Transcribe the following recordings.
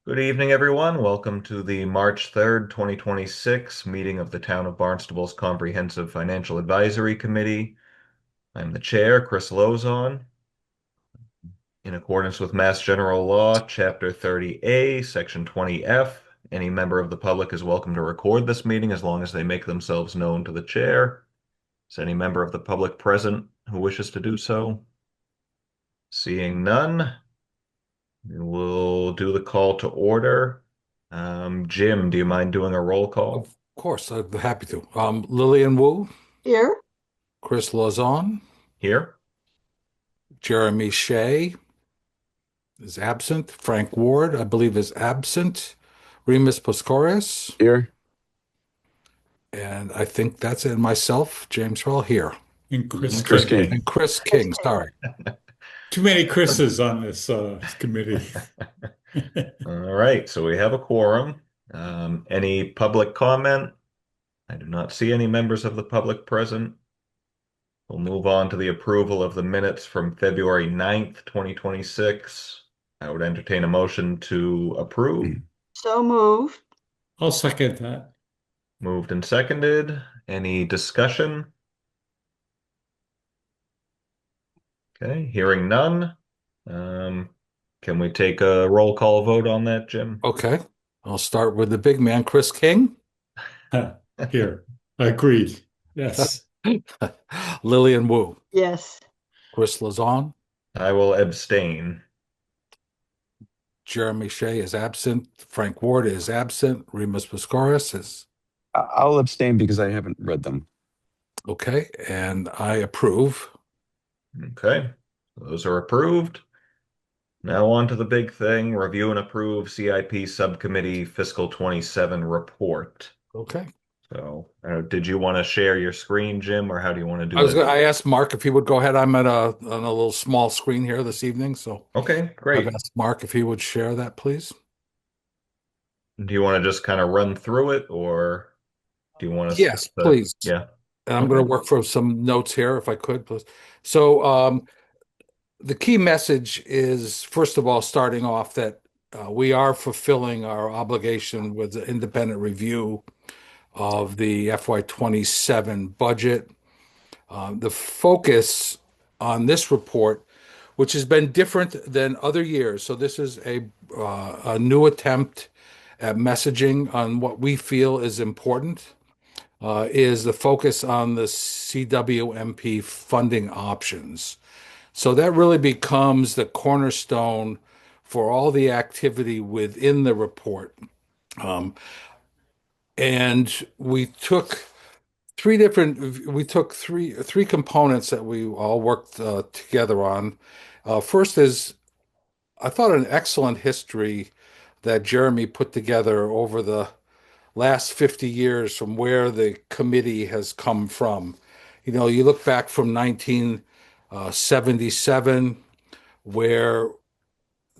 Good evening, everyone. Welcome to the March 3rd, 2026 meeting of the Town of Barnstable's Comprehensive Financial Advisory Committee. I'm the chair, Chris Lozon. In accordance with Mass General Law, Chapter 30A, Section 20F, any member of the public is welcome to record this meeting as long as they make themselves known to the chair. Is any member of the public present who wishes to do so? Seeing none, we will do the call to order. Jim, do you mind doing a roll call? Of course, I'd be happy to. Lillian Wu, Here, Chris Lozon, Here? Jeremy Shea is absent. Frank Ward, I believe, is absent. Remus Poskorius, Here. and I think that's it. Myself, James Hall, here. And Chris Chris King. King. And Chris King, sorry. Too many Chris's on this committee. All right, so we have a quorum. Any public comment? I do not see any members of the public present. We'll move on to the approval of the minutes from February 9th, 2026. I would entertain a motion to approve. so moved. I'll second that. Moved and seconded. Any discussion? Okay, hearing none. Can we take a roll call vote on that, Jim? Okay, I'll start with the big man, Chris King. Here, agreed. Yes. Lillian Wu, Yes, Chris Lozon, I will abstain. Jeremy Shea is absent. Frank Ward is absent. Remus Poskorius is I'll abstain because I haven't read them. okay, and I approve. Okay, those are approved. Now on to the big thing, review and approve CIP Subcommittee Fiscal 27 report. Okay. So, did you want to share your screen, Jim, or how do you want to do it? I asked Mark if he would go ahead. I'm on a little small screen here this evening, so Okay, I've great. asked Mark if he would share that, please. Do you want to just kind of run through it, or do you want us Yes, to? please. Yeah. And I'm going to Okay. work for some notes here if I could, please. So, the key message is, first of all, starting off that we are fulfilling our obligation with the independent review of the FY27 budget. The focus on this report, which has been different than other years, so this is a new attempt at messaging on what we feel is important, is the focus on the CWMP funding options. So that really becomes the cornerstone for all the activity within the report. Um, and we took three components that we all worked together on. First is, I thought, an excellent history that Jeremy put together over the last 50 years from where the committee has come from. You know, you look back from 1977, where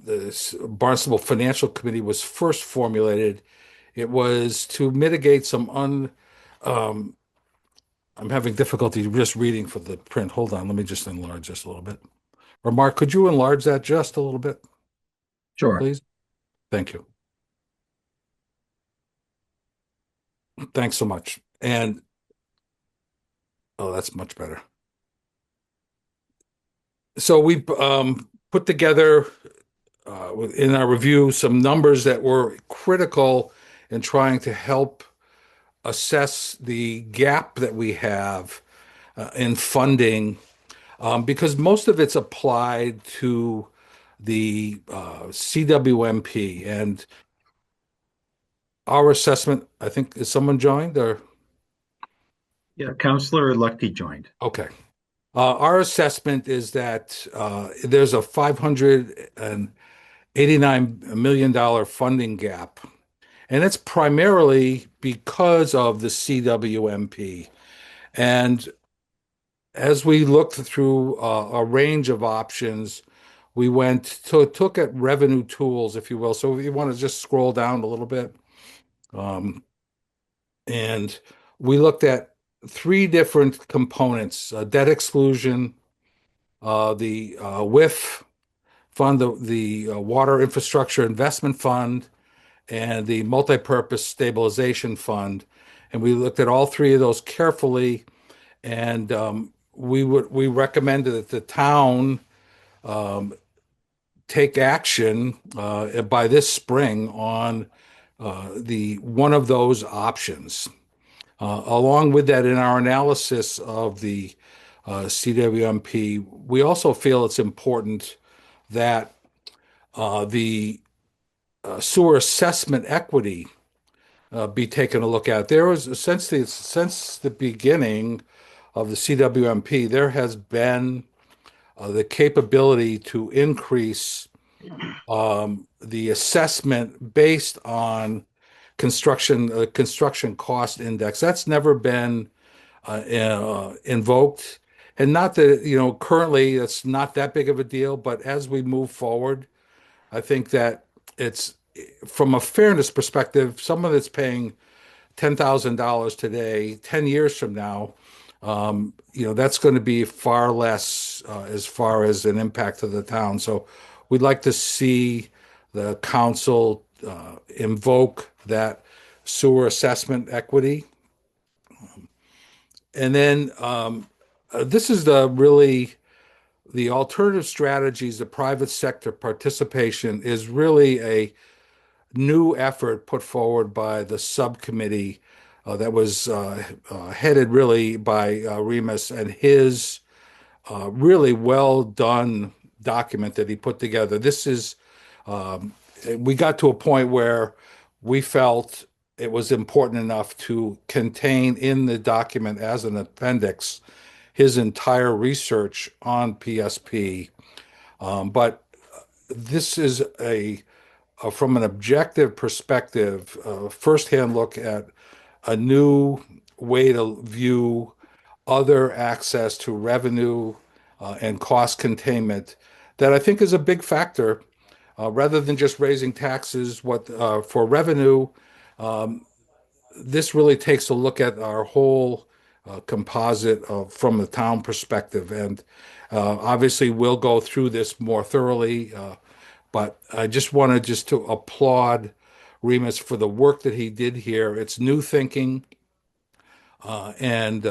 the Barnstable Financial Committee was first formulated. It was to mitigate um, I'm having difficulty just reading for the print. Hold on, let me just enlarge this a little bit. Or Mark, could you enlarge that just a little bit, Sure. please? Thank you. Thanks so much. And oh, that's much better. So we put together in our review some numbers that were critical in trying to help assess the gap that we have in funding, because most of it's applied to the CWMP. And our assessment, I think, is someone joined or? Yeah, Counselor Luckey joined. Okay. Our assessment is that there's a $589 million funding gap, and it's primarily because of the CWMP. And as we looked through a range of options, we took at revenue tools, if you will. So if you want to just scroll down a little bit, um, and we looked at three different components: debt exclusion, the WIF, fund, the Water Infrastructure Investment Fund, and the Multipurpose Stabilization Fund. And we looked at all three of those carefully, and we recommended that the town take action by this spring on the one of those options. Along with that, in our analysis of the CWMP, we also feel it's important that the sewer assessment equity be taken a look at. There was since the beginning of the CWMP, there has been the capability to increase the assessment based on construction cost index. That's never been invoked. And not that, currently it's not that big of a deal, but as we move forward, I think that it's from a fairness perspective, someone that's paying $10,000 today, 10 years from now, that's going to be far less as far as an impact to the town. So we'd like to see the council invoke that sewer assessment equity. And then this is the alternative strategies, the private sector participation is really a new effort put forward by the subcommittee that was headed really by Remus and his really well done document that he put together. We got to a point where we felt it was important enough to contain in the document as an appendix his entire research on PSP. But this is from an objective perspective, firsthand look at a new way to view other access to revenue and cost containment that I think is a big factor. Rather than just raising taxes, what for revenue, this really takes a look at our whole composite from the town perspective. And obviously, we'll go through this more thoroughly. But I just wanted to applaud Remus for the work that he did here. It's new thinking, and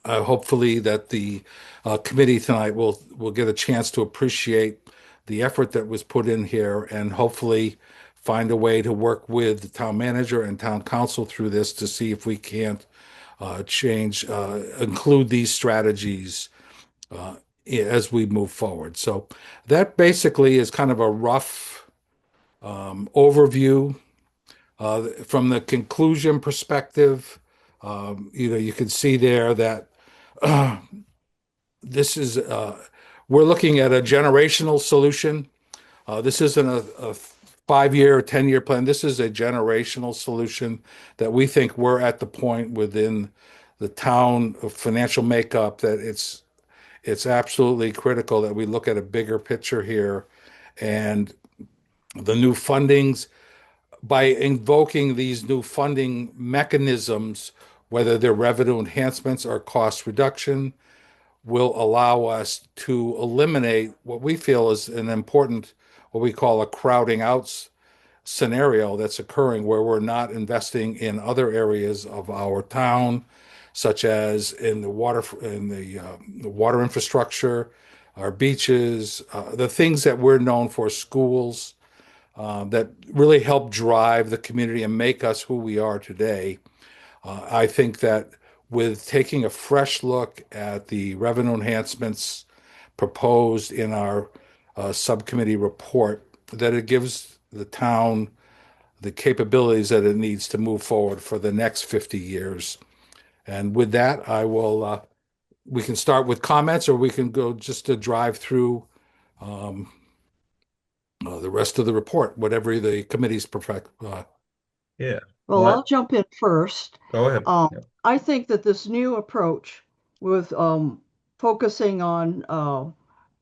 hopefully that the committee tonight will get a chance to appreciate the effort that was put in here, and hopefully find a way to work with the town manager and town council through this to see if we can't include these strategies as we move forward. So that basically is kind of a rough overview. From the conclusion perspective, you can see there that this is we're looking at a generational solution. This isn't a 5-year or 10-year plan. This is a generational solution that we think we're at the point within the town of financial makeup that it's absolutely critical that we look at a bigger picture here. And the new fundings, by invoking these new funding mechanisms, whether they're revenue enhancements or cost reduction, will allow us to eliminate what we feel is an important, what we call a crowding out scenario that's occurring where we're not investing in other areas of our town, such as in the water infrastructure, our beaches, the things that we're known for, schools, that really help drive the community and make us who we are today. I think that with taking a fresh look at the revenue enhancements proposed in our subcommittee report, that it gives the town the capabilities that it needs to move forward for the next 50 years. And with that, we can start with comments, or we can go just to drive through the rest of the report, whatever the committee's perfect. Yeah. Well, I'll jump in first. Go ahead. Yeah. I think that this new approach with focusing on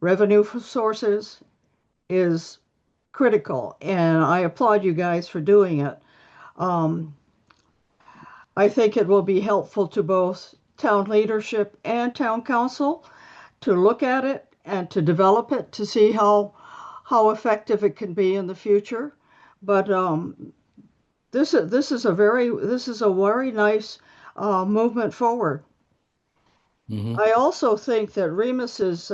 revenue sources is critical, and I applaud you guys for doing it. I think it will be helpful to both town leadership and town council to look at it and to develop it to see how how effective it can be in the future. But this is a very nice movement forward. Mhm. I also think that Remus's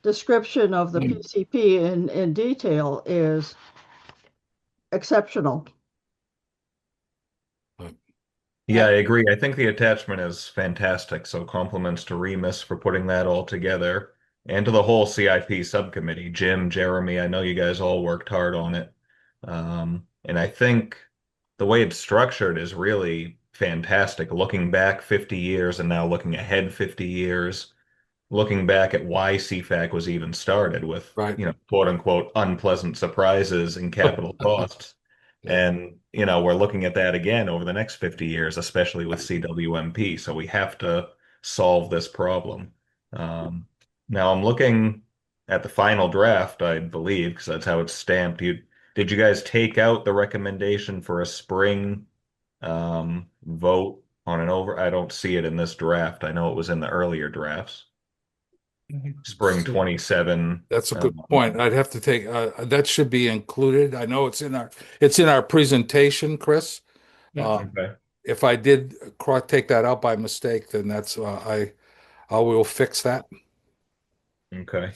description of the PCP in detail is exceptional. Yeah, I agree. I think the attachment is fantastic. So compliments to Remus for putting that all together and to the whole CIP subcommittee. Jim, Jeremy, I know you guys all worked hard on it. And I think the way it's structured is really fantastic. Looking back 50 years and now looking ahead 50 years, looking back at why CFAC was even started with, Right. quote unquote, unpleasant surprises and capital costs. Yeah. And, we're looking at that again over the next 50 years, especially with CWMP. So we have to solve this problem. Um, Now I'm looking at the final draft, I believe, because that's how it's stamped. Did you guys take out the recommendation for a spring vote on an over? I don't see it in this draft. I know it was in the earlier drafts. Spring So, 27. That's a good point. I'd have to take that should be included. I know it's in our presentation, Chris. yeah, Okay. If I did take that out by mistake, then that's I will fix that. Okay.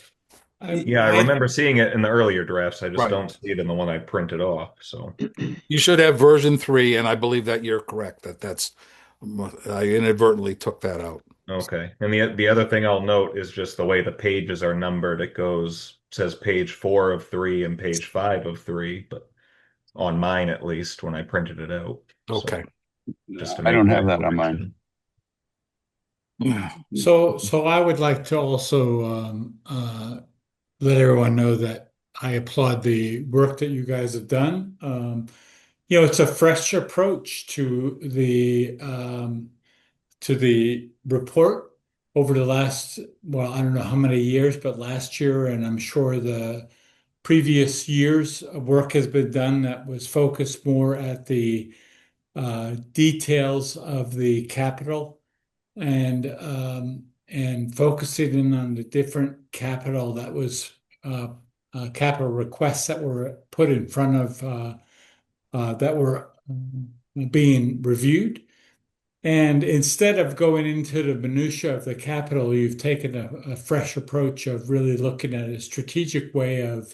I, Yeah, I I, remember seeing it in the earlier drafts. I just Right. don't see it in the one I printed off. So, You should have version 3, and I believe that you're correct. That's I inadvertently took that out. okay. And the other thing I'll note is just the way the pages are numbered. It says page 4 of 3 and page 5 of 3, but on mine at least when I printed it out. So Okay. just to I make don't have that that on mine. correction. so I would like to also let everyone know that I applaud the work that you guys have done. It's a fresh approach to the report over the last, well, I don't know how many years, but last year, and I'm sure the previous years, work has been done that was focused more at the details of the capital and focusing in on the different capital that was capital requests that were put in front of that were being reviewed. And instead of going into the minutia of the capital, you've taken a fresh approach of really looking at a strategic way of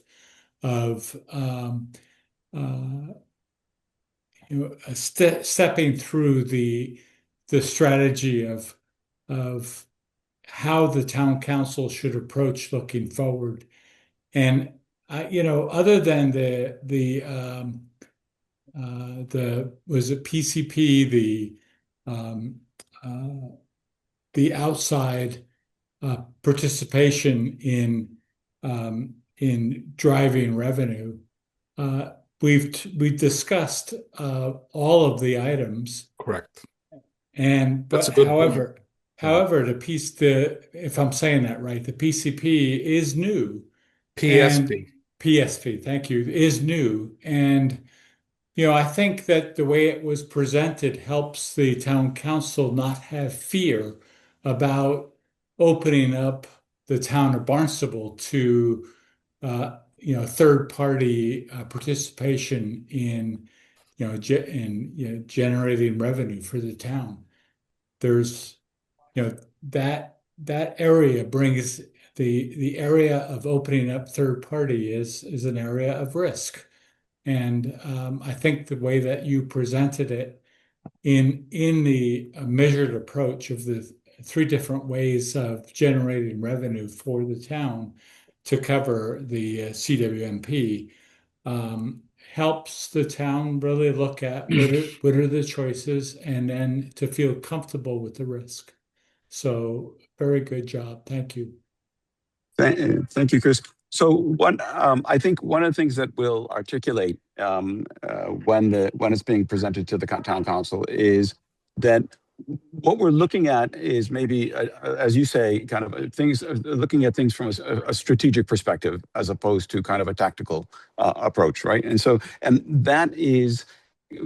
stepping through the strategy of how the town council should approach looking forward. And other than the was it PCP um, uh, the outside participation in driving revenue. We've discussed all of the items, Correct. That's a but good point. Yeah. however, if I'm saying that right, the PCP is new and PSP. PSP, thank you, is new. And I think that the way it was presented helps the town council not have fear about opening up the town of Barnstable to third-party participation in generating revenue for the town. There's that area brings the area of opening up third party is an area of risk. And I think the way that you presented it in the measured approach of the 3 different ways of generating revenue for the town to cover the CWMP helps the town really look at what are the choices and then to feel comfortable with the risk. So very good job. Thank you. Thank you, Chris. So I think one of the things that we'll articulate when it's being presented to the town council is that what we're looking at is maybe, as you say, kind of looking at things from a strategic perspective as opposed to kind of a tactical approach, right? And that is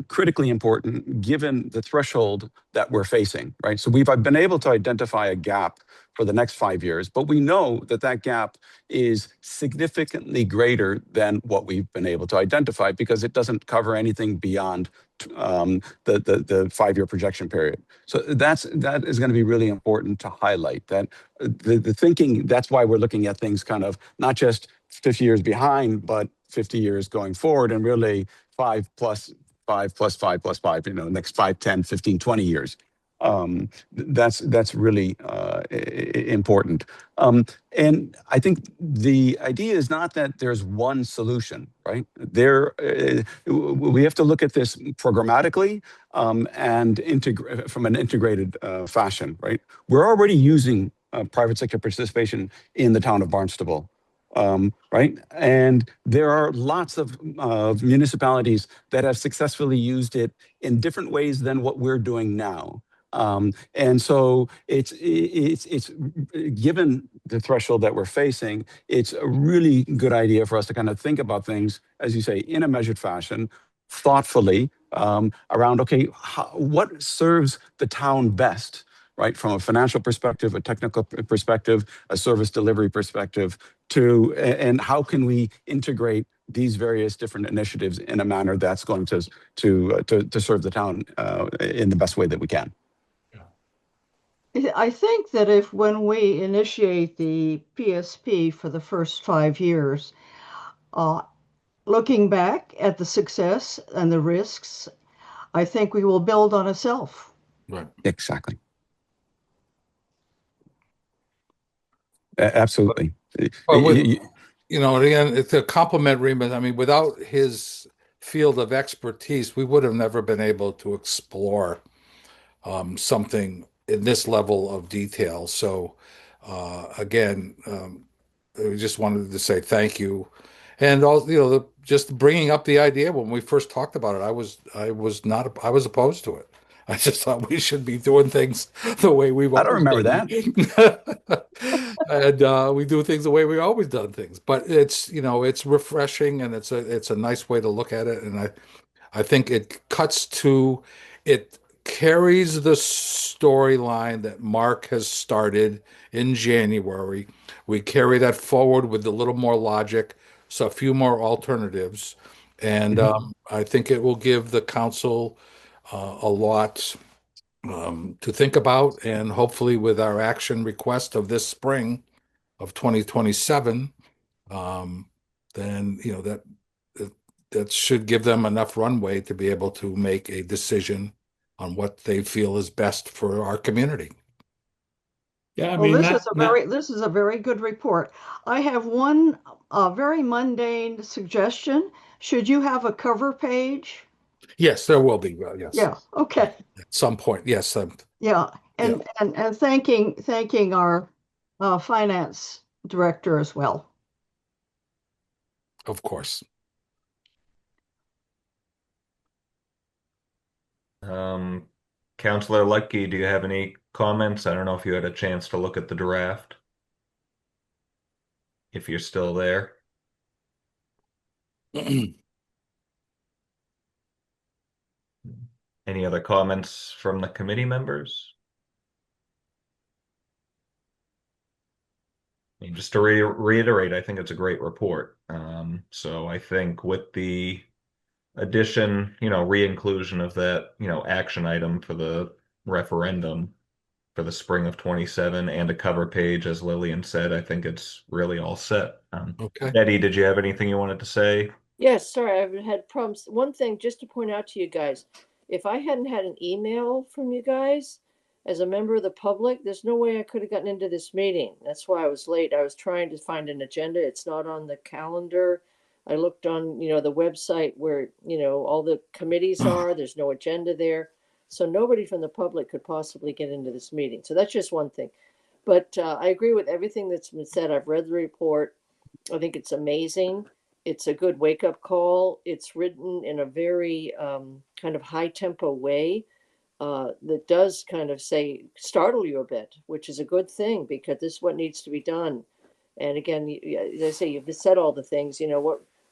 critically important given the threshold that we're facing, right? So we've been able to identify a gap for the next 5 years, but we know that that gap is significantly greater than what we've been able to identify because it doesn't cover anything beyond the 5-year projection period. So that is going to be really important to highlight that the thinking. That's why we're looking at things kind of not just 50 years behind, but 50 years going forward, and really 5 plus 5 plus 5, next 5, 10, 15, 20 years. That's really important. And I think the idea is not that there's one solution, right? We have to look at this programmatically and from an integrated fashion, right? We're already using private sector participation in the town of Barnstable. Right? And there are lots of municipalities that have successfully used it in different ways than what we're doing now. And so it's given the threshold that we're facing, it's a really good idea for us to kind of think about things, as you say, in a measured fashion, thoughtfully, around, okay, what serves the town best, right? From a financial perspective, a technical perspective, a service delivery perspective, and how can we integrate these various different initiatives in a manner that's going to serve the town in the best way that we can. I think that if when we initiate the PSP for the first 5 years, uh, looking back at the success and the risks, I think we will build on itself. Right. Exactly. Absolutely. But again, it's a complimentary. I mean, without his field of expertise, we would have never been able to explore something in this level of detail. So, again, we just wanted to say thank you, and also, just bringing up the idea when we first talked about it, I was opposed to it. I just thought we should be doing things the way we've I don't always remember done that. and we do things the way we've always done things. But it's refreshing, and it's a nice way to look at it. And I think it carries the storyline that Mark has started in January. We carry that forward with a little more logic, so a few more alternatives. And I think it will give the council a lot to think about. And hopefully, with our action request of this spring of 2027, um, then that should give them enough runway to be able to make a decision on what they feel is best for our community. Yeah, I Well, mean, this is a very good report. I have one very mundane suggestion. Should you have a cover page? Yes, there will be. Yes, Yeah, okay. at some point. Yes, Yeah, yeah, and thanking our finance director as well. of course. Um, Counselor Lucky, do you have any comments? I don't know if you had a chance to look at the draft. If you're still there. Any other comments from the committee members? I mean, just to reiterate, I think it's a great report. So I think with the addition, re-inclusion of that, action item for the referendum for the spring of 27 and a cover page, as Lillian said, I think it's really all set. Okay. Eddie, did you have anything you wanted to say? Yes, sorry, I've had problems. One thing, just to point out to you guys, if I hadn't had an email from you guys as a member of the public, there's no way I could have gotten into this meeting. That's why I was late. I was trying to find an agenda. It's not on the calendar. I looked on, the website where, all the committees are. There's no agenda there. So nobody from the public could possibly get into this meeting. So that's just one thing. But I agree with everything that's been said. I've read the report. I think it's amazing. It's a good wake up call. It's written in a very kind of high tempo way that does kind of startle you a bit, which is a good thing because this is what needs to be done. And again, as I say, you've said all the things.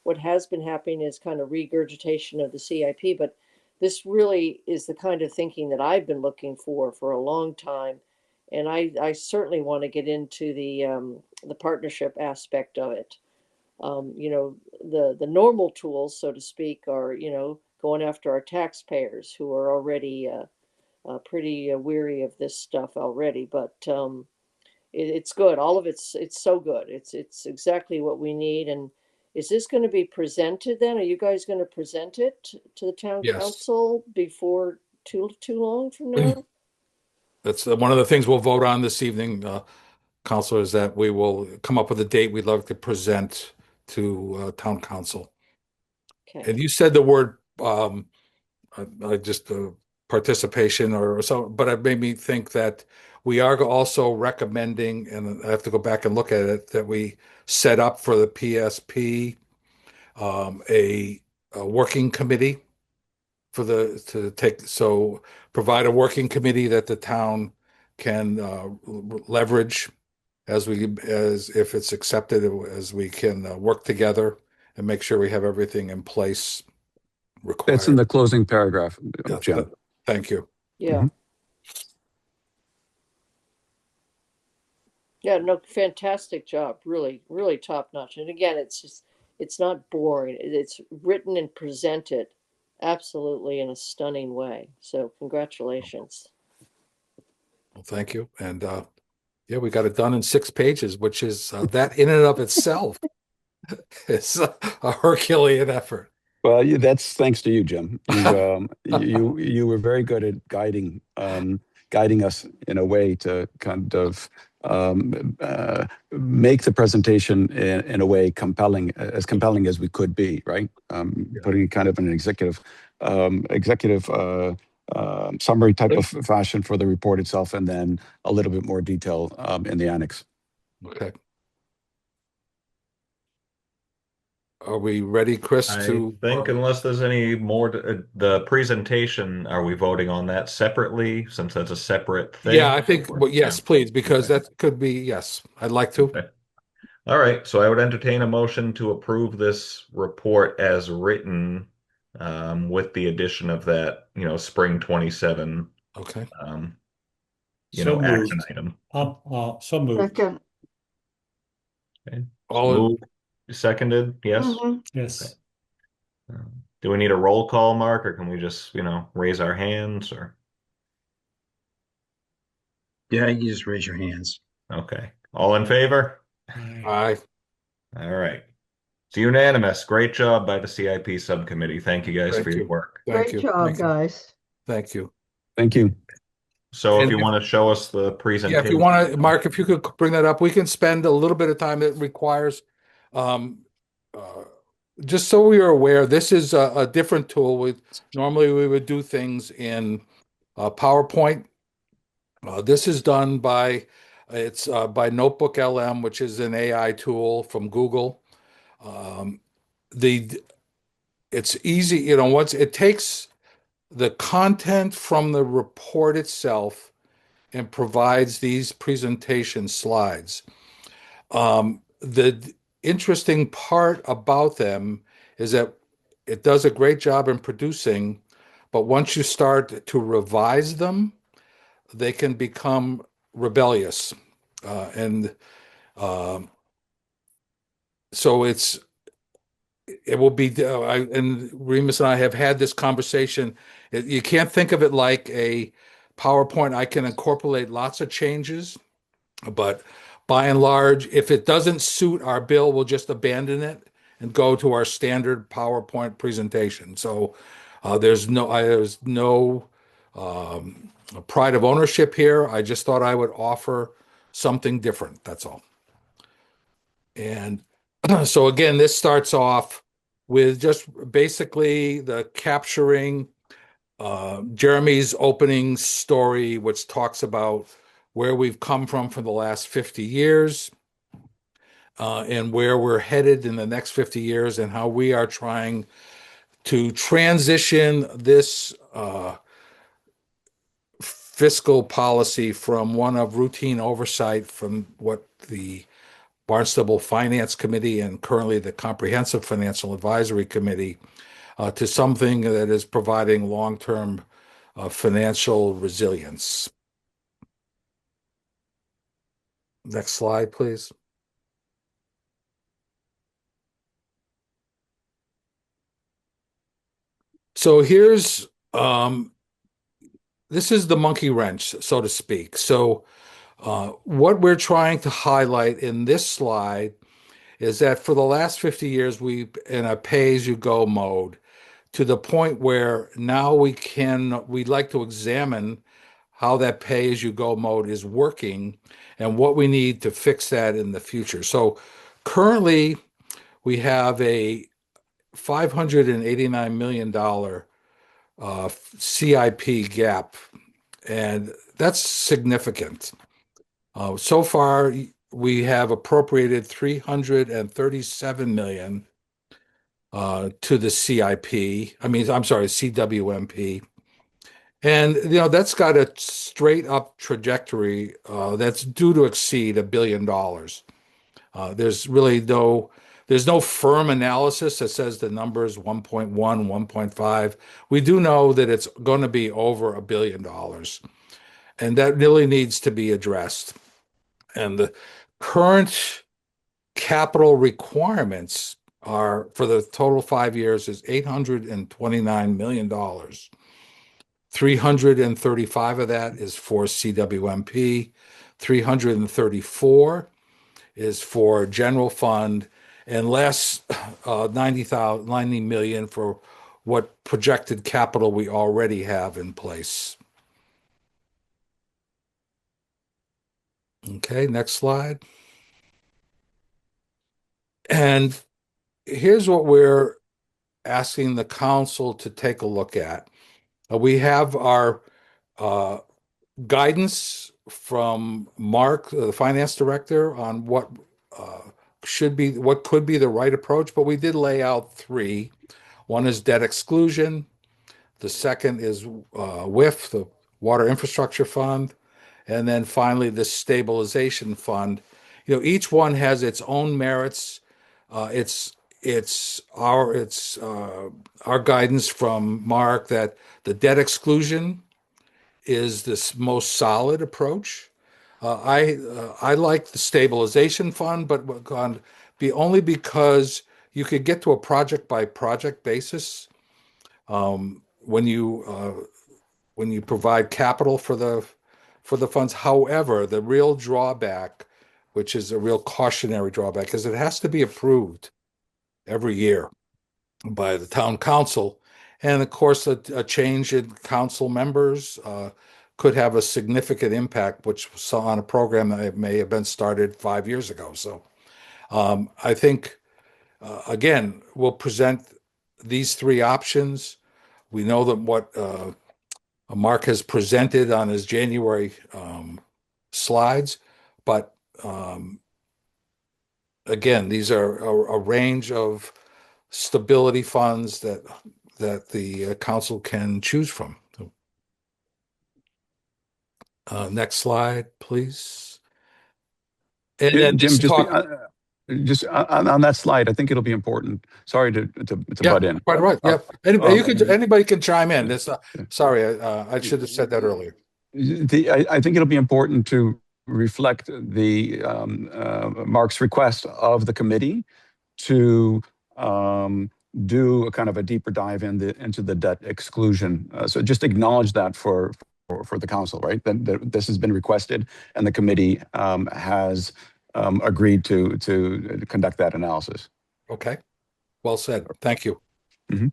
What has been happening is kind of regurgitation of the CIP, but this really is the kind of thinking that I've been looking for a long time. And I certainly want to get into the partnership aspect of it. The normal tools, so to speak, are, going after our taxpayers who are already pretty weary of this stuff already. But it's good. All of it's so good. It's exactly what we need. And is this going to be presented then? Are you guys going to present it to the town Yes. council before too long from now? That's one of the things we'll vote on this evening, Counselor, is that we will come up with a date we'd love to present to town council. Okay. And you said the word just participation or so, but it made me think that we are also recommending, and I have to go back and look at it, that we set up for the PSP a working committee for provide a working committee that the town can leverage as if it's accepted, as we can work together and make sure we have everything in place required. That's in the closing paragraph, Yeah, Jim. thank you. Yeah. Mhm. Yeah, no, fantastic job. Really, really top notch. And again, it's not boring. It's written and presented absolutely in a stunning way. So congratulations. Well, thank you. And yeah, we got it done in 6 pages, which is that in and of itself is a Herculean effort. Well, that's thanks to you, Jim. You were very good at guiding us in a way to kind of make the presentation in a way as compelling as we could be, right? Putting it kind of in an executive summary type of fashion for the report itself, and then a little bit more detail in the annex. Okay. Are we ready, Chris, I to think unless there's any more, the presentation, are we voting on that separately since that's a separate thing? Yeah, I think, well, yes, please, because Okay. that could be, yes, I'd like to. Okay. All right, so I would entertain a motion to approve this report as written, with the addition of that, spring 27, Okay. So action moved. item. So moved. Second. Okay. All Moved, seconded, yes? Mhm. Yes. Do we need a roll call, Mark, or can we just, raise our hands or? Yeah, you just raise your hands. Okay. All in favor? Aye. All right. It's unanimous. Great job by the CIP subcommittee. Thank you guys Thank for your you. work. Thank Great you. job, Thank you. guys. Thank you. Thank you. So if And you want to show us the Yeah, presentation. if you want to, Mark, if you could bring that up, we can spend a little bit of time it requires. Um, uh, just so we are aware, this is a different tool. Normally we would do things in PowerPoint. This is done by by Notebook LM, which is an AI tool from Google. Um, the it's easy, once it takes the content from the report itself and provides these presentation slides. The interesting part about them is that it does a great job in producing, but once you start to revise them, they can become rebellious. And so it will be, and Remus and I have had this conversation. You can't think of it like a PowerPoint. I can incorporate lots of changes, but by and large, if it doesn't suit our bill, we'll just abandon it and go to our standard PowerPoint presentation. So there's no pride of ownership here. I just thought I would offer something different. That's all. And so again, this starts off with just basically the capturing Jeremy's opening story, which talks about where we've come from for the last 50 years and where we're headed in the next 50 years and how we are trying to transition this fiscal policy from one of routine oversight from what the Barnstable Finance Committee and currently the Comprehensive Financial Advisory Committee to something that is providing long-term financial resilience. Next slide, please. So this is the monkey wrench, so to speak. So what we're trying to highlight in this slide is that for the last 50 years, we've in a pay-as-you-go mode to the point where now we'd like to examine how that pay-as-you-go mode is working and what we need to fix that in the future. So currently, we have a $589 million CIP gap, and that's significant. So far, we have appropriated 337 million to the CIP. I'm sorry, CWMP. And that's got a straight up trajectory that's due to exceed $1 billion. There's no firm analysis that says the number is 1.1, 1.5. We do know that it's going to be over $1 billion, and that really needs to be addressed. And the current capital requirements are for the total 5 years is $829 million. 335 of that is for CWMP, 334 is for general fund, and less 90 million for what projected capital we already have in place. Okay, next slide. And here's what we're asking the council to take a look at. We have our guidance from Mark, the finance director, on what could be the right approach, but we did lay out three. One is debt exclusion. The second is WIF, the Water Infrastructure Fund, and then finally the stabilization fund. Each one has its own merits. It's our guidance from Mark that the debt exclusion is this most solid approach. I like the stabilization fund, but only because you could get to a project by project basis when you provide capital for the funds. However, the real drawback, which is a real cautionary drawback, is it has to be approved every year by the town council. And of course, a change in council members could have a significant impact, which saw on a program that may have been started 5 years ago. So I think, again, we'll present these three options. We know that what Mark has presented on his January slides, but again, these are a range of stability funds that the council can choose from. Next slide, please. And then Jim, talk. just on that slide, I think it'll be important. Sorry to butt in. Right. Yeah. Anybody can chime in. Sorry, I should have said that earlier. I think it'll be important to reflect the Mark's request of the committee to do a kind of a deeper dive into the debt exclusion. So just acknowledge that for the council, right? That this has been requested, and the committee has agreed to conduct that analysis. Okay, well said. Thank you. Mm-hmm.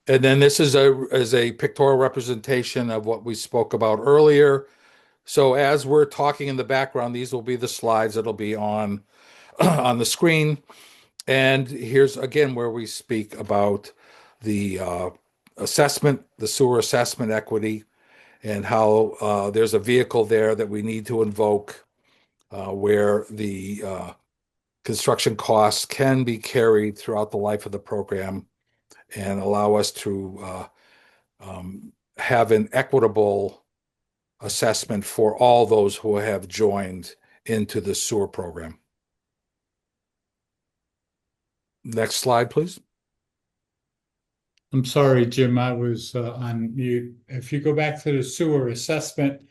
And then this is a pictorial representation of what we spoke about earlier. So as we're talking in the background, these will be the slides that'll be on the screen. And here's again where we speak about the assessment, the sewer assessment equity, and how there's a vehicle there that we need to invoke where the construction costs can be carried throughout the life of the program and allow us to have an equitable assessment for all those who have joined into the sewer program. Next slide, please. I'm sorry, Jim, I was on mute. If you go back to the sewer assessment,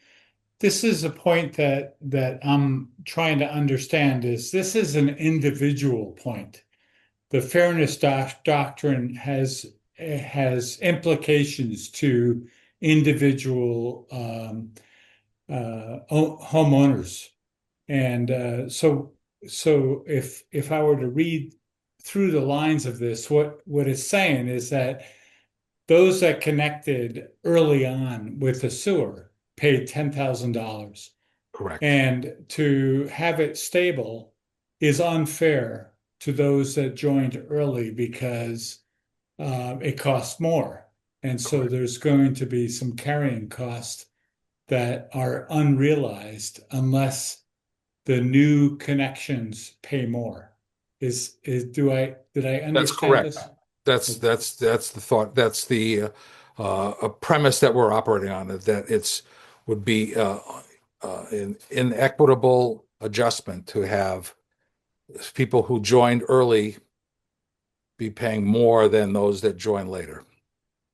this is a point that I'm trying to understand is this is an individual point. The fairness doctrine has implications to individual homeowners. And so if I were to read through the lines of this, what it's saying is that those that connected early on with the sewer paid $10,000. Correct. And to have it stable is unfair to those that joined early because it costs more. And so Correct. there's going to be some carrying costs that are unrealized unless the new connections pay more. Did I understand That's correct. this? That's the thought. That's the a premise that we're operating on, that it's would be an inequitable adjustment to have people who joined early be paying more than those that joined later.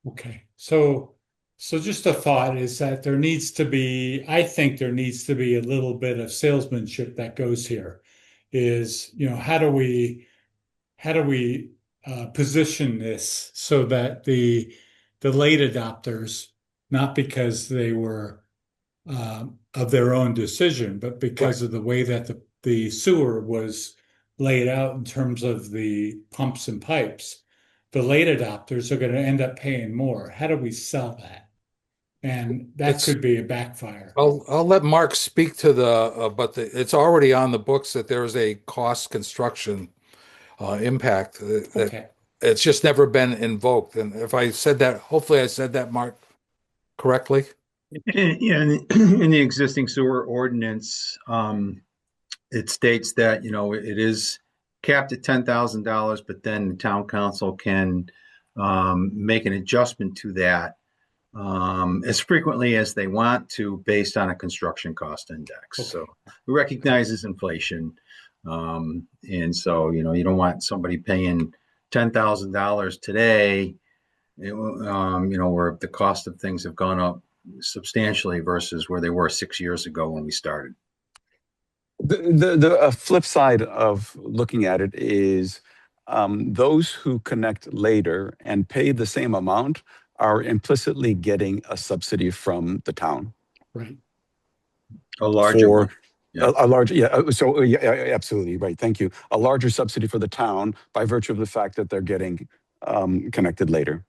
Okay. So just a thought is that I think there needs to be a little bit of salesmanship that goes here. How do we position this so that the late adopters, not because they were of their own decision, but because of the way that the sewer was laid out in terms of the pumps and pipes, the late adopters are going to end up paying more. How do we sell that? And that It's could be a backfire. I'll let Mark speak to but it's already on the books that there is a cost construction impact that Okay. it's just never been invoked. And if I said that, hopefully I said that, Mark, correctly. Yeah, in the existing sewer ordinance, it states that, it is capped at $10,000, but then the town council can make an adjustment to that as frequently as they want to based on a construction cost index. Okay. So it recognizes inflation. And so, you don't want somebody paying $10,000 today, where the cost of things have gone up substantially versus where they were 6 years ago when we started. The flip side of looking at it is those who connect later and pay the same amount are implicitly getting a subsidy from the town. Right. A larger For one. Yeah. a large, yeah. So yeah, absolutely right. Thank you. A larger subsidy for the town by virtue of the fact that they're getting connected later.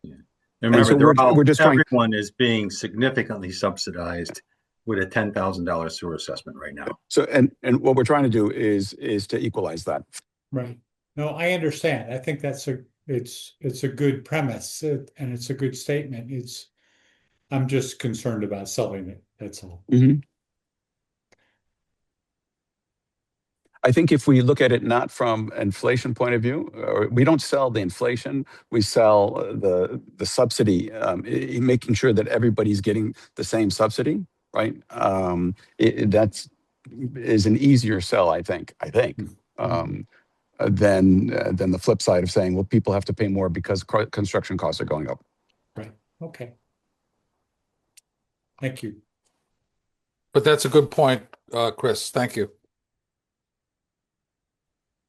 Yeah. And remember, so we're just trying. everyone is being significantly subsidized with a $10,000 sewer assessment right now. So and what we're trying to do is to equalize that. Right. No, I understand. I think it's a good premise and it's a good statement. I'm just concerned about selling it. That's all. Mm-hmm. I think if we look at it not from inflation point of view, we don't sell the inflation, we sell the subsidy, making sure that everybody's getting the same subsidy, right? That's is an easier sell, I think, than the flip side of saying, well, people have to pay more because construction costs are going up. Right. Okay. Thank you. But that's a good point, Chris. Thank you.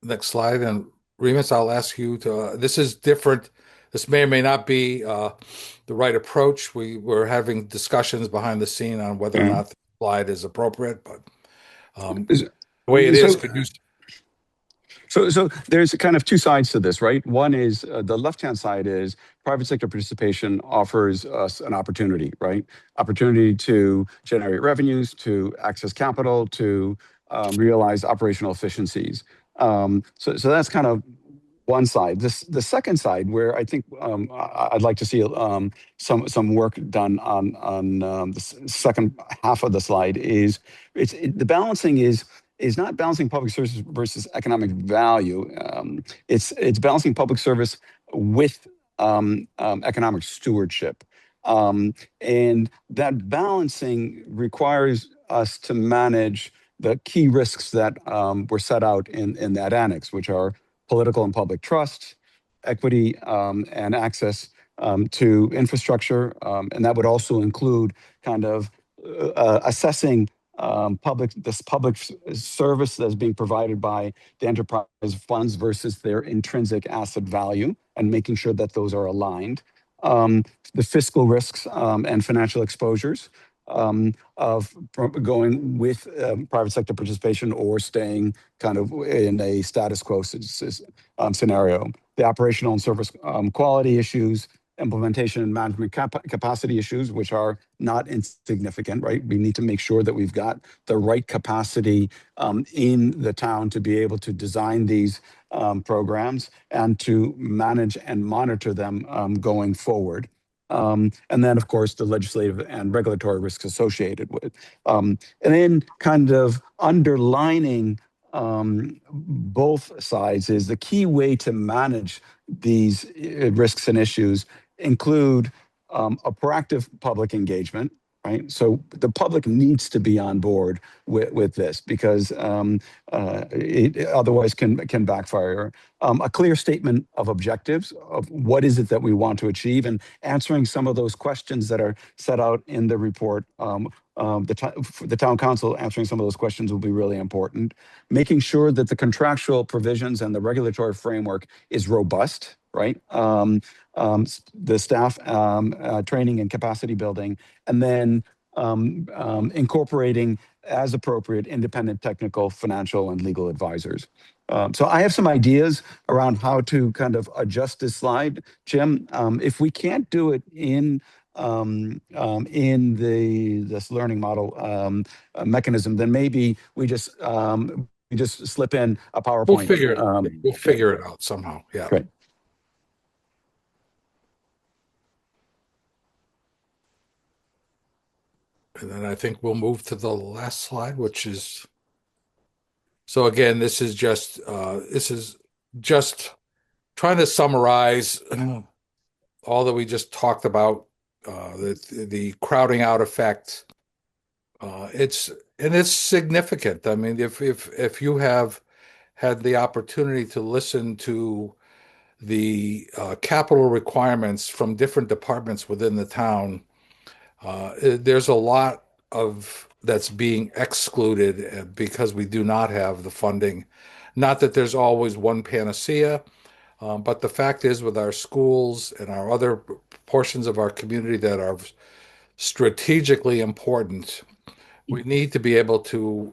Next slide. And Remus, I'll ask you to, this is different. This may or may not be the right approach. We were having discussions behind the scene on whether or not the slide is appropriate, but the way it is, could you? So there's kind of two sides to this, right? One is the left-hand side is private sector participation offers us an opportunity, right? Opportunity to generate revenues, to access capital, to realize operational efficiencies. So that's kind of one side. The second side, where I think I'd like to see some work done on the second half of the slide is the balancing is not balancing public service versus economic value. It's balancing public service with economic stewardship. And that balancing requires us to manage the key risks that were set out in that annex, which are political and public trust, equity, and access to infrastructure. And that would also include kind of assessing this public service that's being provided by the enterprise funds versus their intrinsic asset value, and making sure that those are aligned. The fiscal risks and financial exposures of going with private sector participation or staying kind of in a status quo scenario. The operational and service quality issues, implementation and management capacity issues, which are not insignificant, right? We need to make sure that we've got the right capacity in the town to be able to design these programs and to manage and monitor them going forward. And then, of course, the legislative and regulatory risks associated with. And then kind of underlining both sides is the key way to manage these risks and issues include a proactive public engagement, right? So the public needs to be on board with this because it otherwise can backfire. A clear statement of objectives of what is it that we want to achieve, and answering some of those questions that are set out in the report. The town council answering some of those questions will be really important. Making sure that the contractual provisions and the regulatory framework is robust, right? The staff training and capacity building, and then incorporating as appropriate independent technical, financial, and legal advisors. So I have some ideas around how to kind of adjust this slide, Jim. If we can't do it in this learning model mechanism, then maybe we just slip in a We'll PowerPoint. figure it. We'll figure it out somehow. Yeah. Great. And then I think we'll move to the last slide, which is, so again, this is just trying to summarize all that we just talked about, the crowding out effect. It's significant. I mean, if you have had the opportunity to listen to the capital requirements from different departments within the town, there's a lot of that's being excluded because we do not have the funding. Not that there's always one panacea, but the fact is, with our schools and our other portions of our community that are strategically important, we need to be able to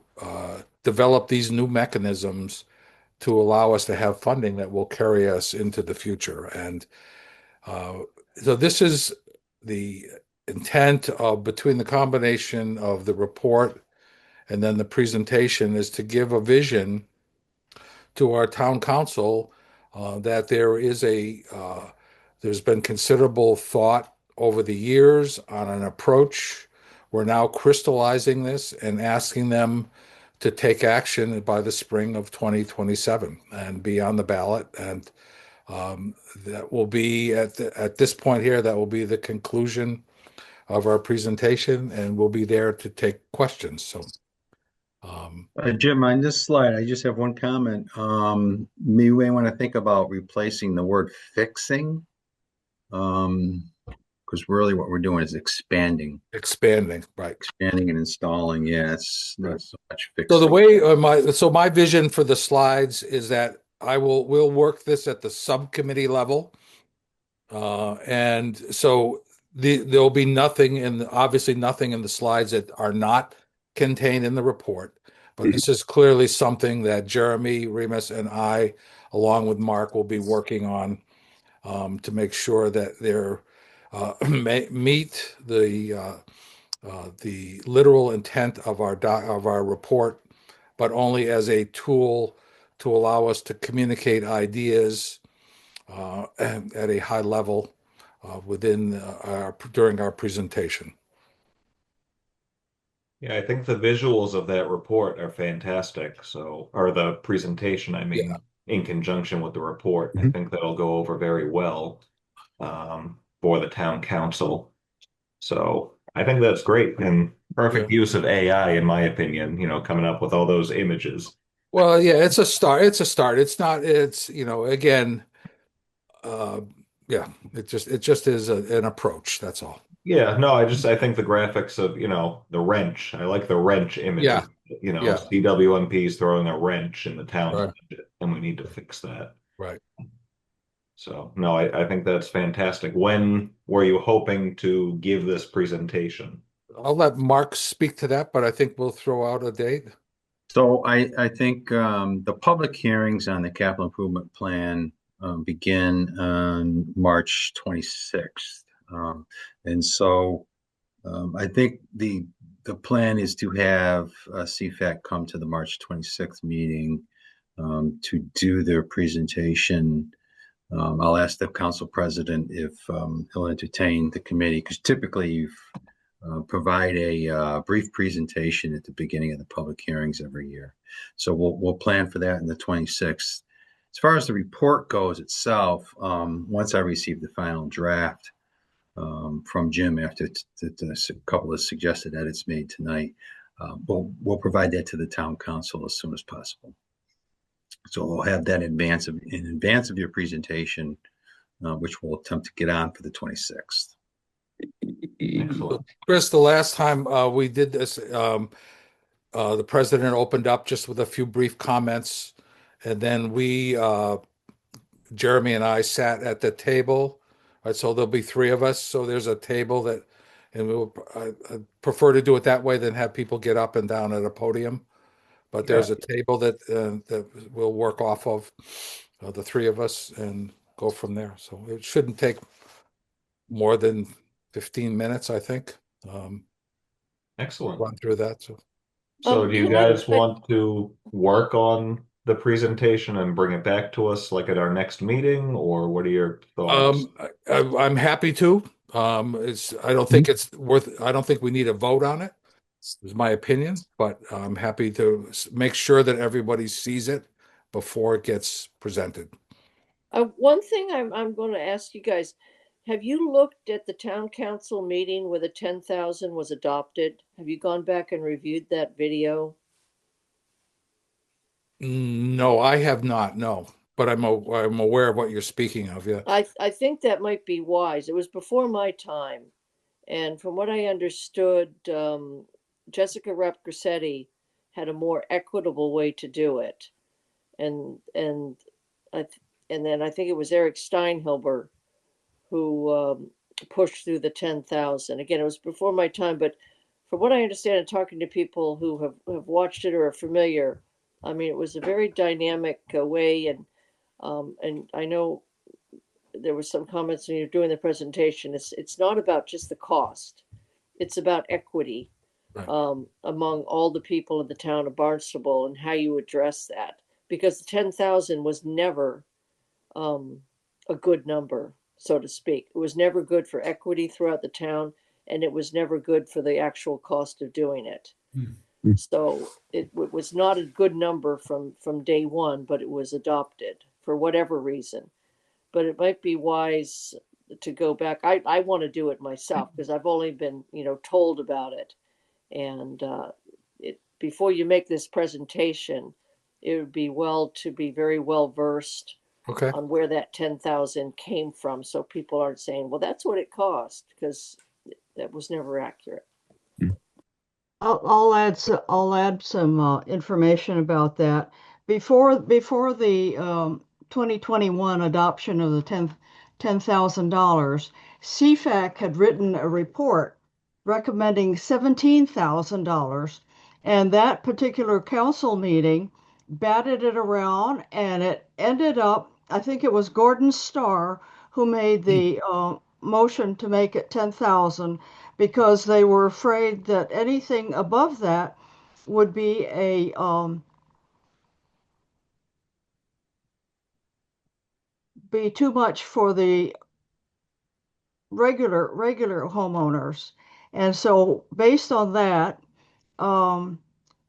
develop these new mechanisms to allow us to have funding that will carry us into the future. And so this is the intent of between the combination of the report and then the presentation is to give a vision to our town council that there's been considerable thought over the years on an approach. We're now crystallizing this and asking them to take action by the spring of 2027 and be on the ballot. And that will be at this point here, that will be the conclusion of our presentation, and we'll be there to take questions. So, Jim, on this slide, I just have one comment. Me, may want to think about replacing the word fixing, because really what we're doing is expanding right. Expanding and installing. Yeah, it's not so much So fixing. the way my vision for the slides is that we'll work this at the subcommittee level, and so there'll be obviously nothing in the slides that are not contained in the report. But this is clearly something that Jeremy, Remus, and I, along with Mark, will be working on to make sure that they're meet the literal intent of our report, but only as a tool to allow us to communicate ideas at a high level during our presentation. Yeah, I think the visuals of that report are fantastic. So, or the presentation, I mean, Yeah. in conjunction with the report, I Mhm. think that'll go over very well for the town council. So I think that's great and perfect Yeah. use of AI, in my opinion, coming up with all those images. Well, yeah, it's a start. It's a start. It's not, it's, again, uh, yeah, it just is an approach. That's all. Yeah, no, I think the graphics of, the wrench. I like the wrench Yeah, images. yeah, CWMP is throwing a wrench in the town's right, budget, and we need to fix that. right. So, no, I think that's fantastic. When were you hoping to give this presentation? I'll let Mark speak to that, but I think we'll throw out a date. So I think the public hearings on the capital improvement plan begin on March 26th. And so I think the plan is to have CFAC come to the March 26th meeting to do their presentation. I'll ask the council president if he'll entertain the committee, because typically you've provide a brief presentation at the beginning of the public hearings every year. So we'll plan for that in the 26th. As far as the report goes itself, once I receive the final draft from Jim after a couple of suggested edits made tonight, we'll provide that to the town council as soon as possible. So we'll have that in advance of your presentation, which we'll attempt to get on for the 26th. Excellent. Chris, the last time we did this, the president opened up just with a few brief comments, and then Jeremy and I sat at the table. Right, so there'll be three of us. So there's a table that, and I prefer to do it that way than have people get up and down at a podium. But there's a table that we'll work off of, the three of us, and go from there. So it shouldn't take more than 15 minutes, I think. Excellent. Run through that. So do you Can I, guys want to work on the presentation and bring it back to us like at our next meeting, or what are your thoughts? I'm happy to. I don't think we need a vote on it, is my opinion, but I'm happy to make sure that everybody sees it before it gets presented. one thing I'm going to ask you guys, have you looked at the town council meeting where the 10,000 was adopted? Have you gone back and reviewed that video? No, I have not, no, but I'm aware of what you're speaking of, yeah. I think that might be wise. It was before my time. And from what I understood, Jessica Rapgrassetti had a more equitable way to do it. And I and then I think it was Eric Steinhilber who pushed through the 10,000. Again, it was before my time, but from what I understand and talking to people who have watched it or are familiar, I mean, it was a very dynamic way. And I know there was some comments when you're doing the presentation. It's not about just the cost. It's about equity Right. Among all the people in the town of Barnstable and how you address that. Because the 10,000 was never a good number, so to speak. It was never good for equity throughout the town, and it was never good for the actual cost of doing it. Hmm. So it was not a good number from day one, but it was adopted for whatever reason. But it might be wise to go back. I want to do it myself because I've only been, told about it. And before you make this presentation, it would be well to be very well versed Okay. on where that 10,000 came from, so people aren't saying, "Well, that's what it cost," because that was never accurate. I'll add some information about that. Before the 2021 adoption of the $10,000, CFAC had written a report recommending $17,000, and that particular council meeting batted it around, and it ended up, I think it was Gordon Starr who made the motion to make it 10,000 because they were afraid that anything above that would be too much for the regular homeowners. And so based on that,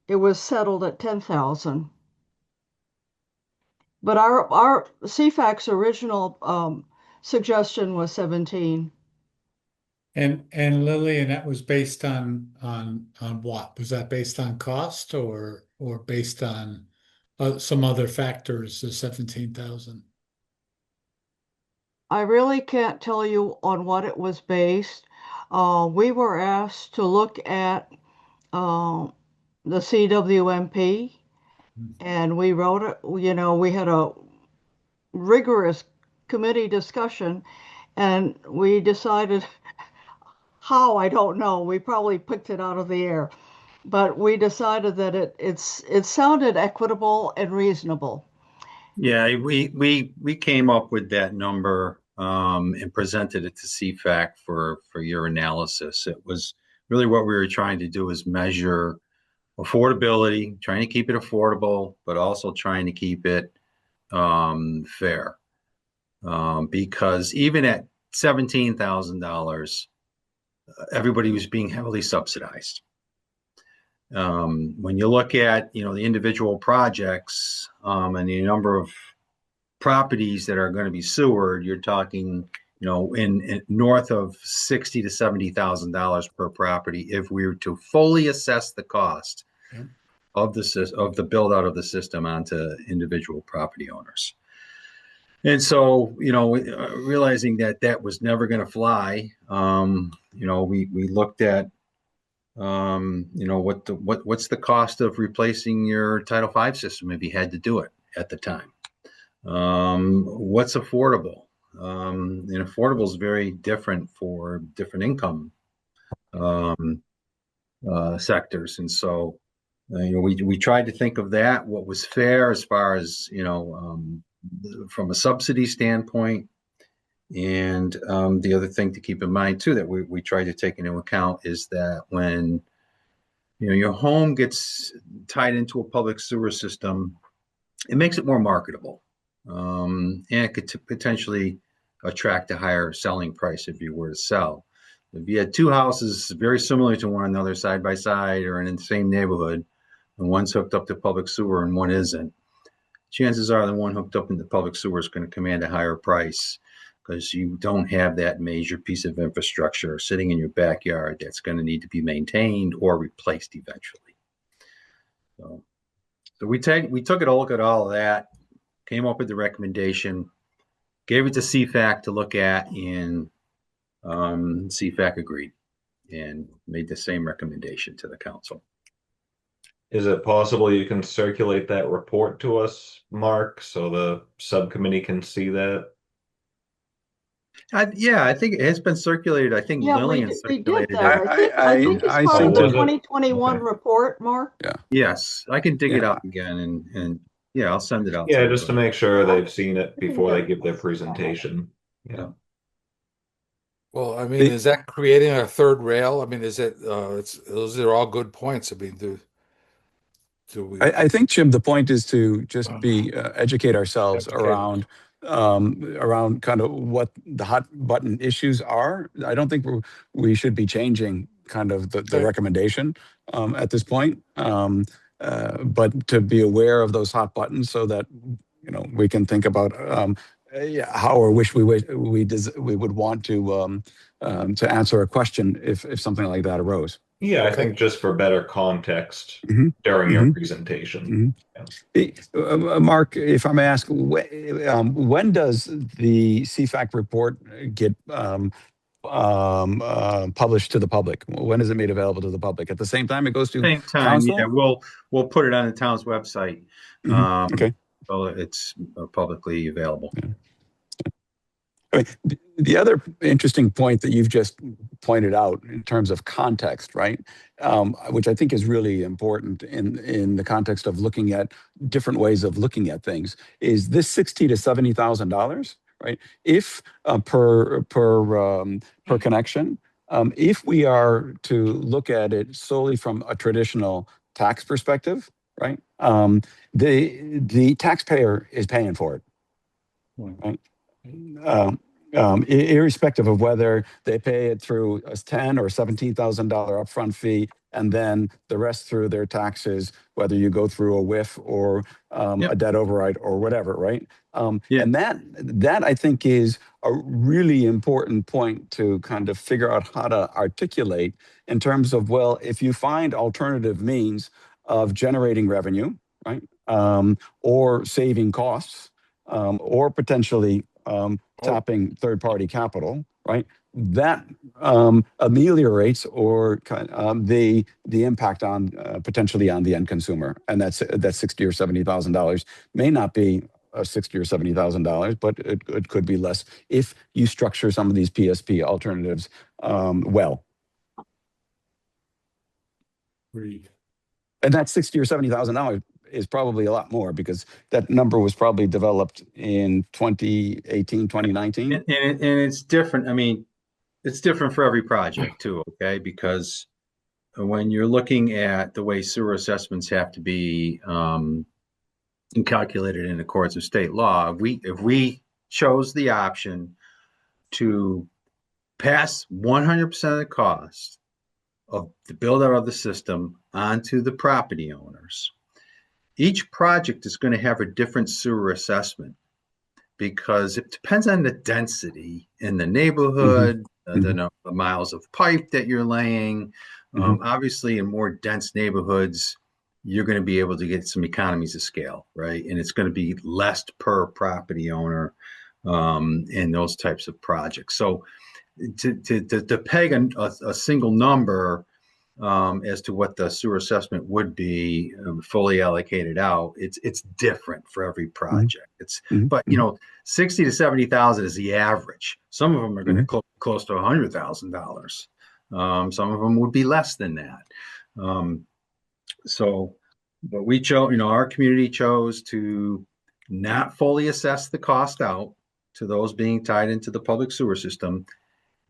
it was settled at 10,000. But our CFAC's original suggestion was 17. And Lillian, that was based on what? Was that based on cost or based on some other factors, the 17,000. I really can't tell you on what it was based. We were asked to look at uh, the CWMP, and we wrote it. We had a rigorous committee discussion, and we decided how, I don't know. We probably picked it out of the air, but we decided that it sounded equitable and reasonable. Yeah, we came up with that number and presented it to CFAC for your analysis. It was really what we were trying to do is measure affordability, trying to keep it affordable, but also trying to keep it fair. Because even at $17,000, everybody was being heavily subsidized. When you look at the individual projects and the number of properties that are going to be sewered, you're talking in north of $60,000 to $70,000 per property if we were to fully assess the cost of the build out of the system onto individual property owners. And so, realizing that that was never going to fly, we looked at what's the cost of replacing your Title V system if you had to do it at the time? What's affordable? And affordable is very different for different income sectors. And so, we tried to think of that, what was fair as far as, from a subsidy standpoint. And the other thing to keep in mind too, that we try to take into account is that when, your home gets tied into a public sewer system, it makes it more marketable. And it could potentially attract a higher selling price if you were to sell. If you had two houses very similar to one another side by side or in the same neighborhood, and one's hooked up to public sewer and one isn't, chances are the one hooked up into public sewer is going to command a higher price because you don't have that major piece of infrastructure sitting in your backyard that's going to need to be maintained or replaced eventually. So we took a look at all of that, came up with the recommendation, gave it to CFAC to look at, and CFAC agreed and made the same recommendation to the council. Is it possible you can circulate that report to us, Mark, so the subcommittee can see that? I think it has been circulated. I think Yeah, Lillian we did circulated that. it. I think it's I part seem of the was to. it? 2021 Okay. report, Mark. Yeah. Yes, I can dig it Yeah. up again and yeah, I'll send it out Yeah, to just to everybody. make sure they've seen it before Yeah. they give their presentation. Yeah. Well, I mean, is that creating a third rail? I mean, is it, those are all good points. I mean, do we? I think, Jim, the point is to just educate ourselves around kind of what the hot button issues are. I don't think we should be changing kind of the recommendation at this point, but to be aware of those hot buttons so that we can think about how or wish we would want to answer a question if something like that arose. Yeah, I think just for better context Mhm. during your Mhm. presentation. Mark, if I may ask, when does the CFAC report get published to the public? When is it made available to the public? At the same time it goes to Same time, council? yeah, we'll put it on the town's website. Okay. So it's publicly available. Yeah. I mean, the other interesting point that you've just pointed out in terms of context, right, which I think is really important in the context of looking at different ways of looking at things, is this $60,000 to $70,000, right? If per connection, if we are to look at it solely from a traditional tax perspective, right, the taxpayer is paying for it, right? Irrespective of whether they pay it through a $10,000 or $17,000 upfront fee, and then the rest through their taxes, whether you go through a WIF or a debt override or whatever, right? And that I think is a really important point to kind of figure out how to articulate in terms of, well, if you find alternative means of generating revenue, right? or saving costs, or potentially tapping third-party capital, right? That ameliorates or the impact on potentially on the end consumer, and that $60,000 or $70,000 may not be $60,000 or $70,000, but it could be less if you structure some of these PSP alternatives well. Agreed. And that $60,000 or $70,000 is probably a lot more because that number was probably developed in 2018, 2019. And it's different. I mean, it's different for every project too, okay? Because when you're looking at the way sewer assessments have to be calculated in accordance with state law, if we chose the option to pass 100% of the cost of the build out of the system onto the property owners, each project is going to have a different sewer assessment because it depends on the density in the neighborhood, the miles of pipe that you're laying. Obviously, in more dense neighborhoods, you're going to be able to get some economies of scale, right? And it's going to be less per property owner in those types of projects. So to peg a single number as to what the sewer assessment would be fully allocated out, it's different for every project. But you know, 60 to 70,000 is the average. Some of them are going to close to $100,000. Some of them would be less than that. But we chose, you know, our community chose to not fully assess the cost out to those being tied into the public sewer system,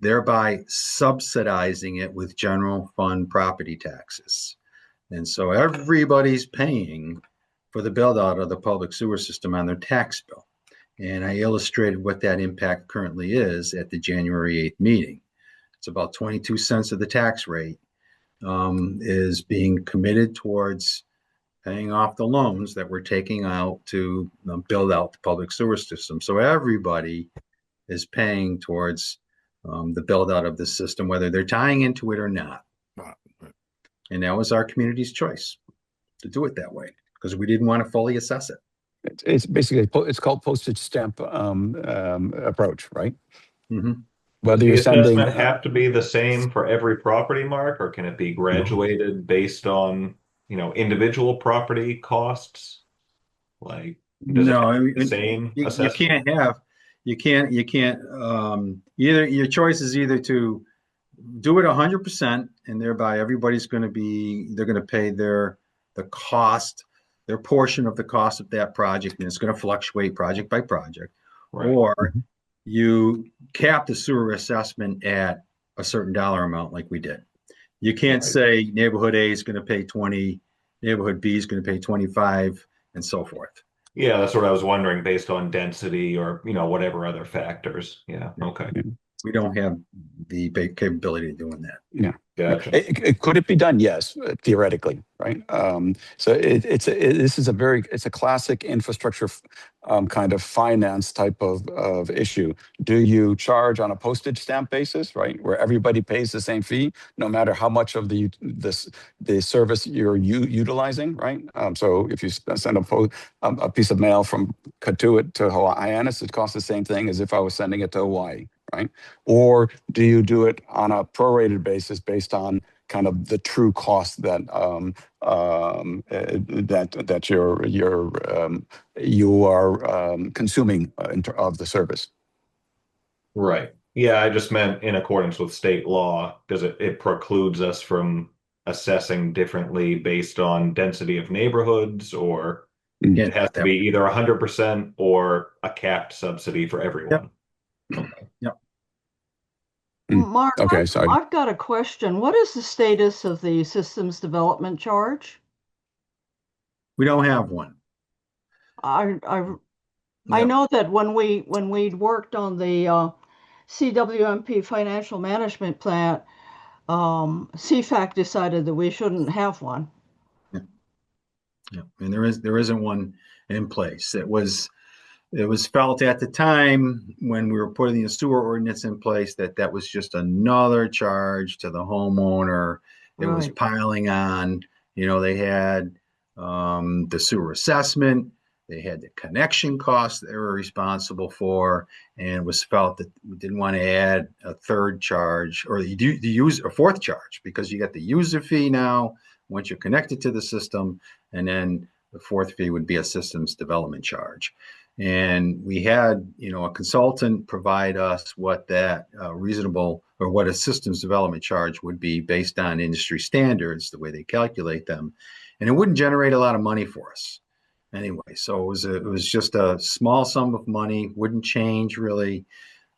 thereby subsidizing it with general fund property taxes. And so everybody's paying for the build out of the public sewer system on their tax bill. And I illustrated what that impact currently is at the January 8th meeting. It's about 22 cents of the tax rate is being committed towards paying off the loans that we're taking out to build out the public sewer system. So everybody is paying towards the build out of the system, whether they're tying into it or not. And that was our community's choice to do it that way because we didn't want to fully assess it. It's basically, it's called postage stamp approach, right? Does Whether the you're sending assessment have to be the same for every property, Mark, or can it be graduated based on, you know, individual property costs? Like, does it have No, to be the same you assessment? you can't, either your choice is either to do it 100% and thereby everybody's going to be, they're going to pay the cost, their portion of the cost of that project, and it's going to fluctuate project by project. Right. Or you cap the sewer assessment at a certain dollar amount like we did. You can't say neighborhood A is going to pay 20, neighborhood B is going to pay 25, and so forth. Yeah, that's what I was wondering based on density or, you know, whatever other factors. Yeah, okay. We don't have the capability of doing that. Yeah. Gotcha. Could it be done? Yes, theoretically, right? So this is it's a classic infrastructure kind of finance type of issue. Do you charge on a postage stamp basis, right, where everybody pays the same fee, no matter how much of the service you're utilizing, right? So if you send a piece of mail from Katuitt to Hyannis, it costs the same thing as if I was sending it to Hawaii. Right? Or do you do it on a prorated basis based on kind of the true cost that you are consuming of the service? Right. Yeah, I just meant in accordance with state law, does it precludes us from assessing differently based on density of neighborhoods, or it has to be either 100% or a capped subsidy for everyone? Yep. Mark, okay, sorry. I've got a question. What is the status of the systems development charge? We don't have one. I know that when we worked on the CWMP financial management plan, CFAC decided that we shouldn't have one. Yeah, and there isn't one in place. It was felt at the time when we were putting the sewer ordinance in place that was just another charge to the homeowner. It was piling on. You know, they had the sewer assessment. They had the connection costs they were responsible for, and it was felt that we didn't want to add a third charge or a fourth charge, because you got the user fee now once you're connected to the system, and then the fourth fee would be a systems development charge. And we had, a consultant provide us what that reasonable or what a systems development charge would be based on industry standards, the way they calculate them, and it wouldn't generate a lot of money for us anyway. So it was just a small sum of money, wouldn't change really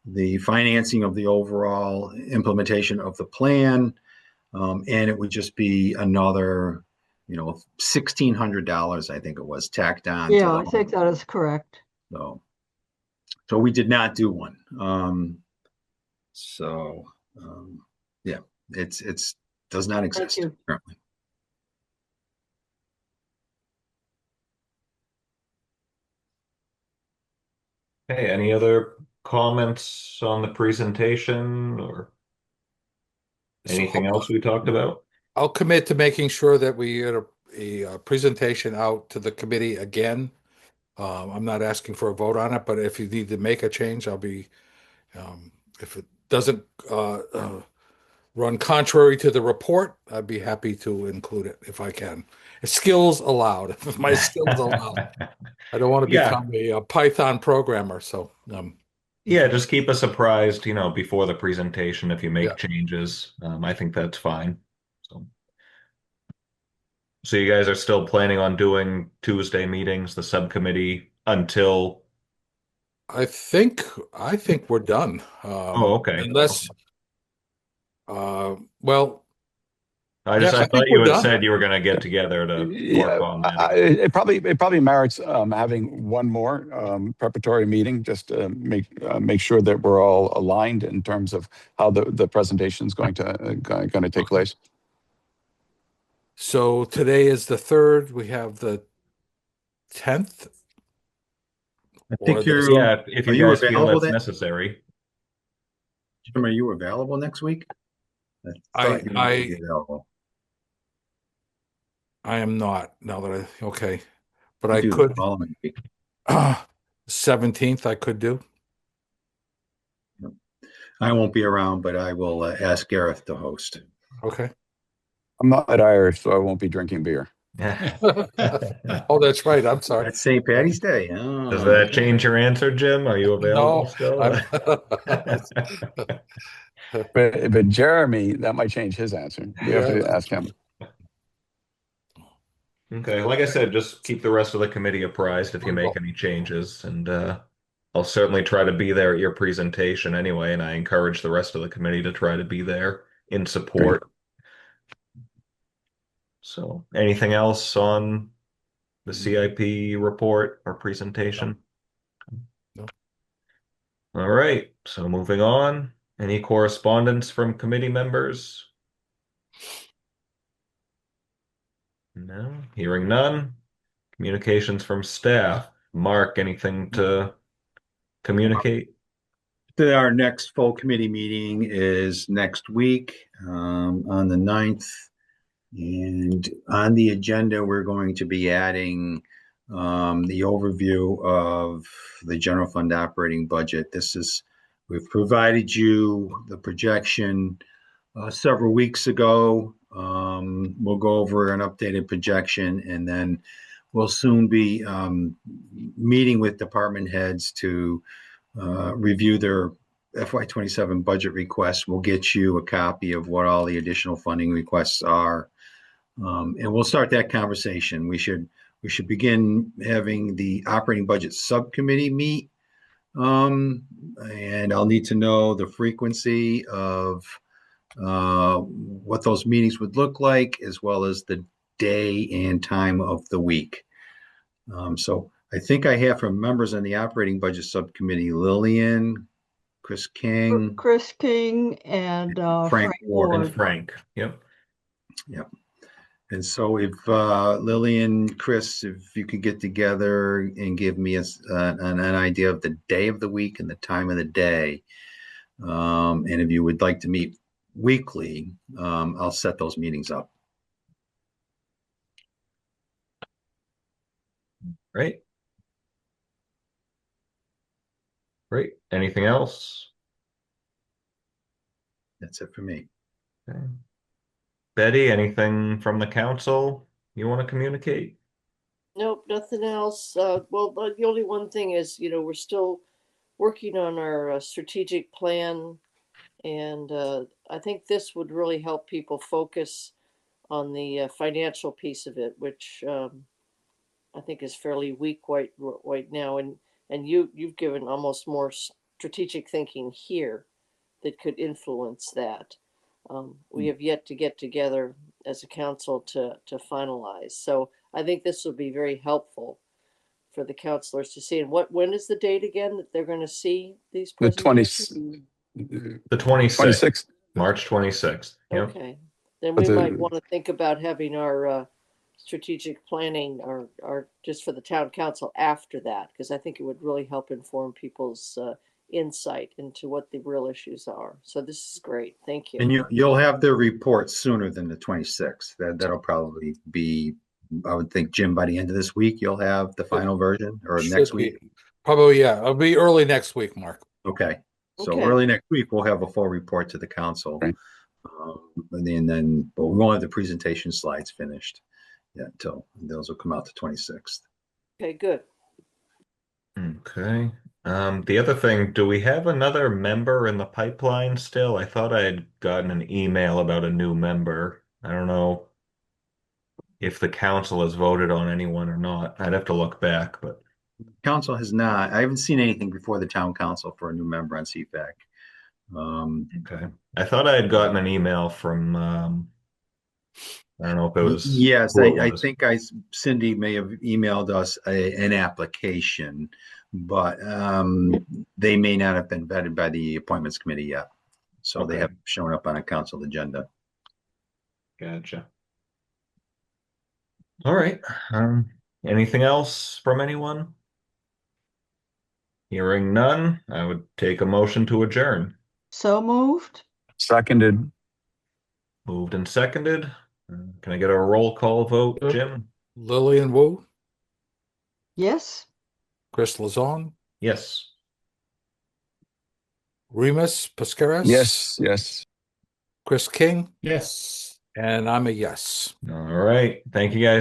the financing of the overall implementation of the plan, and it would just be another, $1,600, I think it was, tacked on to Yeah, the I think whole. that is correct. So we did not do one. So yeah, it's does not Thank exist you. currently. Hey, any other comments on the presentation or So anything else we talked about? I'll commit to making sure that we get a presentation out to the committee again. I'm not asking for a vote on it, but if you need to make a change, I'll be, if it doesn't run contrary to the report, I'd be happy to include it if I can. If skills allowed, if my skills allow. I don't want to Yeah, become a Python programmer, so yeah, just keep us apprised, before the presentation if you yeah. make changes. I think that's fine. So, so you guys are still planning on doing Tuesday meetings, the subcommittee, until, I think we're done. oh, okay. Unless well, yeah, I I think thought you we're had done. said you were going to get together to work Yeah, on that again. it probably merits having one more preparatory meeting just to make sure that we're all aligned in terms of how the presentation is going to take place. So today is the 3rd. We have the 10th I or think the Yeah, if are you you guys feel available that's that, necessary. Jim, are you available next week? I I thought you might be I available. I am not now that okay, but You I do the could following week. 17th I could do. I won't be around, but I will ask Gareth to host. Okay. I'm not Irish, so I won't be drinking beer. Oh, that's right. I'm sorry. That's St. Patty's Day. Does Oh. that change your answer, Jim? Are you available No, still? I'm But Jeremy, that might change his answer. We have yeah. to ask him. Okay, like I said, just keep the rest of the committee apprised if you We make will. any changes, and I'll certainly try to be there at your presentation anyway, and I encourage the rest of the committee to try to be there in Great. support. So, anything else on the CIP report or presentation? No. All right, so moving on. Any correspondence from committee members? No, hearing none. Communications from staff. Mark, anything to communicate? Our next full committee meeting is next week on the 9th. And on the agenda, we're going to be adding the overview of the general fund operating budget. We've provided you the projection several weeks ago. We'll go over an updated projection, and then we'll soon be meeting with department heads to review their FY27 budget requests. We'll get you a copy of what all the additional funding requests are, and we'll start that conversation. We should begin having the operating budget subcommittee meet, and I'll need to know the frequency of what those meetings would look like, as well as the day and time of the week. So I think I have from members on the operating budget subcommittee, Lillian, Chris King, Chris King and Frank Frank Ward. And Ward. Frank. Yep. Yep. And so if Lillian, Chris, if you could get together and give me an idea of the day of the week and the time of the day, and if you would like to meet weekly, I'll set those meetings up. Great. Great. Anything else? That's it for me. Okay. Betty, anything from the council you want to communicate? Nope, nothing else. Well, the only one thing is, we're still working on our strategic plan, and I think this would really help people focus on the financial piece of it, which I think is fairly weak right now. And you've given almost more strategic thinking here that could influence that. We have yet to get together as a council to finalize. So I think this will be very helpful for the counselors to see. And when is the date again that they're going to see these The 20, presentations? The 26th, 26th. March 26th. Yep. Okay, then But we might the, want to think about having our strategic planning or just for the town council after that, because I think it would really help inform people's insight into what the real issues are. So this is great. Thank you. And you'll have the report sooner than the 26th. That'll probably be, I would think, Jim, by the end of this week, you'll have the final version, or next Should week. be. Probably, yeah. It'll be early next week, Mark. Okay. So Okay. early next week, we'll have a full report to the council. Right. But we won't have the presentation slides finished yet until those will come out the 26th. Okay, good. Okay. The other thing, do we have another member in the pipeline still? I thought I had gotten an email about a new member. I don't know if the council has voted on anyone or not. I'd have to look back, but Council has not, I haven't seen anything before the town council for a new member on CFAC. okay. I thought I had gotten an email from I don't know if it was Yes, who it I was. think Cindy may have emailed us an application, but they may not have been vetted by the appointments committee yet. So they Okay. haven't shown up on a council agenda. Gotcha. All right. Anything else from anyone? Hearing none, I would take a motion to adjourn. So moved? seconded. Moved and seconded. Can I get a roll call vote, Yep. Jim? Lillian Wu, Yes. Chris Lazon, Yes. Remus Pascares, Yes, yes. Chris King, Yes. and I'm a yes. All right. Thank you guys.